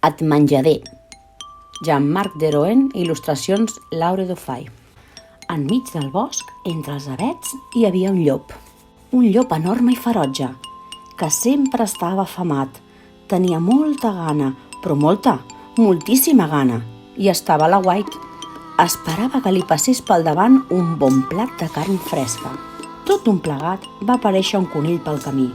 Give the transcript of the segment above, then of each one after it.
Et menjaré. Jean-Marc Drouin, il·lustracions Laure Dufay. Enmig del bosc, entre els avets, hi havia un llop. Un llop enorme i ferotge, que sempre estava afamat. Tenia molta gana, però moltíssima gana, i estava a l'aguait. Esperava que li passés pel davant un bon plat de carn fresca. Tot un plegat va aparèixer un conill pel camí.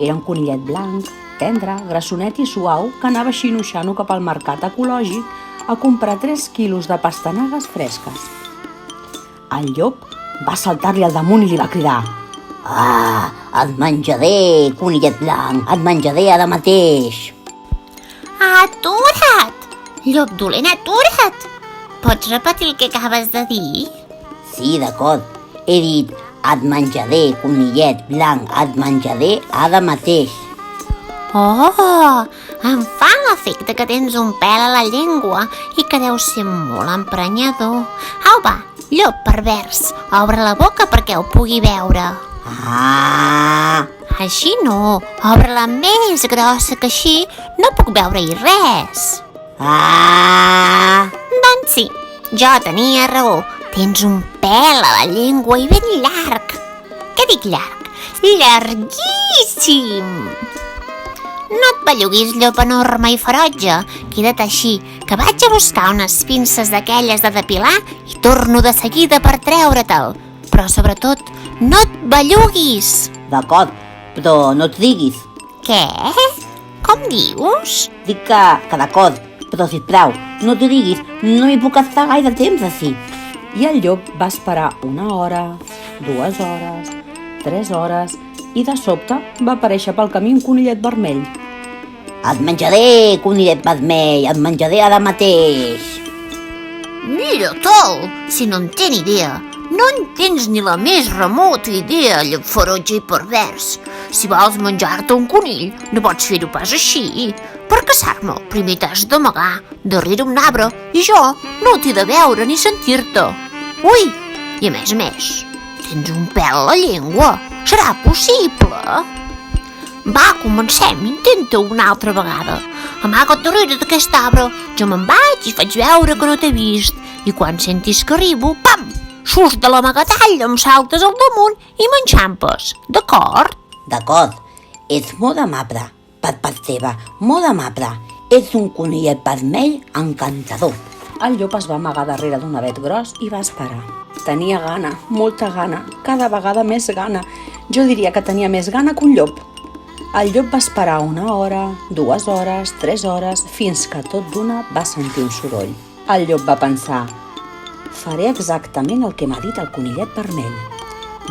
Era un conillet blanc, tendre, grassonet i suau, que anava xinoxant cap al mercat ecològic a comprar 3 quilos de pastanagues fresques. El llop va saltar-li al damunt i li va cridar: «Ah, et menjaré, conillet blanc, et menjaré ara mateix!» Atura't! Llop dolent, atura't! Pots repetir el que acabes de dir? Sí, d'acord. He dit: et menjaré, conillet blanc, et menjaré ara mateix. Oh, em fa l'efecte que tens un pèl a la llengua i que deu ser molt emprenyador. Au, va, llop pervers, obre la boca perquè ho pugui veure. Ah! Així no, obre-la més grossa, que així no puc veure-hi res. Ah! Doncs sí, jo tenia raó. Tens un pèl a la llengua i ben llarg. Què dic llarg? Llarguíssim! No et belluguis, llop enorme i ferotge. Queda't així, que vaig a buscar unes pinces d'aquelles de depilar i torno de seguida per treure-te'l. Però sobretot, no et belluguis. D'acord, però no et diguis. Què? Com dius? Dic que d'acord, però sisplau, no t'ho diguis, no hi puc estar gaire temps així. I el llop va esperar 1 hora, 2 hores, 3 hores, i de sobte va aparèixer pel camí un conillet vermell. Et menjaré, conillet vermell, et menjaré ara mateix. Mira, tol, si no en té ni idea. No en tens ni la més remota idea, llop ferotge i pervers. Si vols menjar-te un conill, no pots fer-ho pas així. Per caçar-me'l, primer t'has d'amagar darrere un arbre i jo no t'he de veure ni sentir-te. Ui, i a més, tens un pèl a la llengua. Serà possible? Va, comencem, intenta-ho una altra vegada. Amaga't darrere d'aquest arbre, jo me'n vaig i faig veure que no t'he vist. I quan sentis que arribo, pam! Surts de l'amagatall, em saltes al damunt i m'enxampes, d'acord? D'acord, ets molt amable, per part teva, molt amable. Ets un conillet vermell encantador. El llop es va amagar darrere d'un avet gros i va esperar. Tenia gana, molta gana, cada vegada més gana. Jo diria que tenia més gana que un llop. El llop va esperar 1 hora, 2 hores, 3 hores, fins que tot d'una va sentir un soroll. El llop va pensar: faré exactament el que m'ha dit el conillet vermell.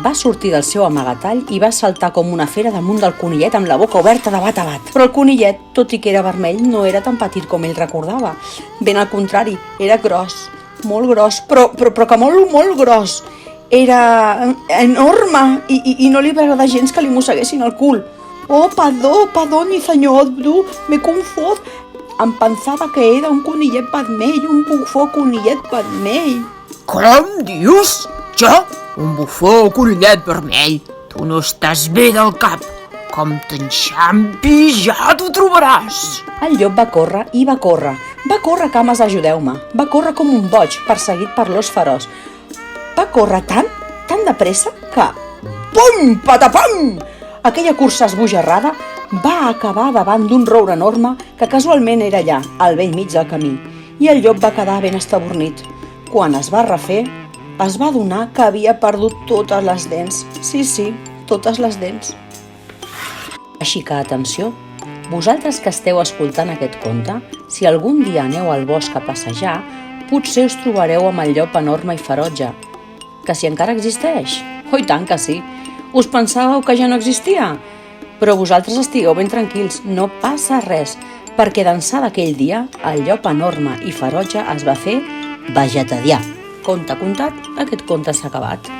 Va sortir del seu amagatall i va saltar com una fera damunt del conillet amb la boca oberta de bat a bat. Però el conillet, tot i que era vermell, no era tan petit com ell recordava. Ben al contrari, era gros, molt gros, però que molt gros. Era enorme i no li va agradar gens que li mosseguessin el cul. Oh, perdó, mi senyor Abdu, m'he confós. Em pensava que era un conillet vermell, un bufó conillet vermell. Com dius? Jo? Un bufó conillet vermell? Tu no estàs bé del cap. Com t'enxampi, ja t'ho trobaràs. El llop va córrer i va córrer. Va córrer, cames, ajudeu-me. Va córrer com un boig, perseguit per l'ós feroç. Va córrer tan de pressa que... Pum, patapam! Aquella cursa esbojarrada va acabar davant d'un roure enorme que casualment era allà, al bell mig del camí, i el llop va quedar ben estabornit. Quan es va refer, es va adonar que havia perdut totes les dents. Sí, totes les dents. Així que, atenció, vosaltres que esteu escoltant aquest conte, si algun dia aneu al bosc a passejar, potser us trobareu amb el llop enorme i ferotge. Que si encara existeix? Oh, i tant que sí! Us pensàveu que ja no existia? Però vosaltres estigueu ben tranquils, no passa res, perquè d'ençà d'aquell dia el llop enorme i ferotge es va fer vegetarià. Conte contat, aquest conte s'ha acabat.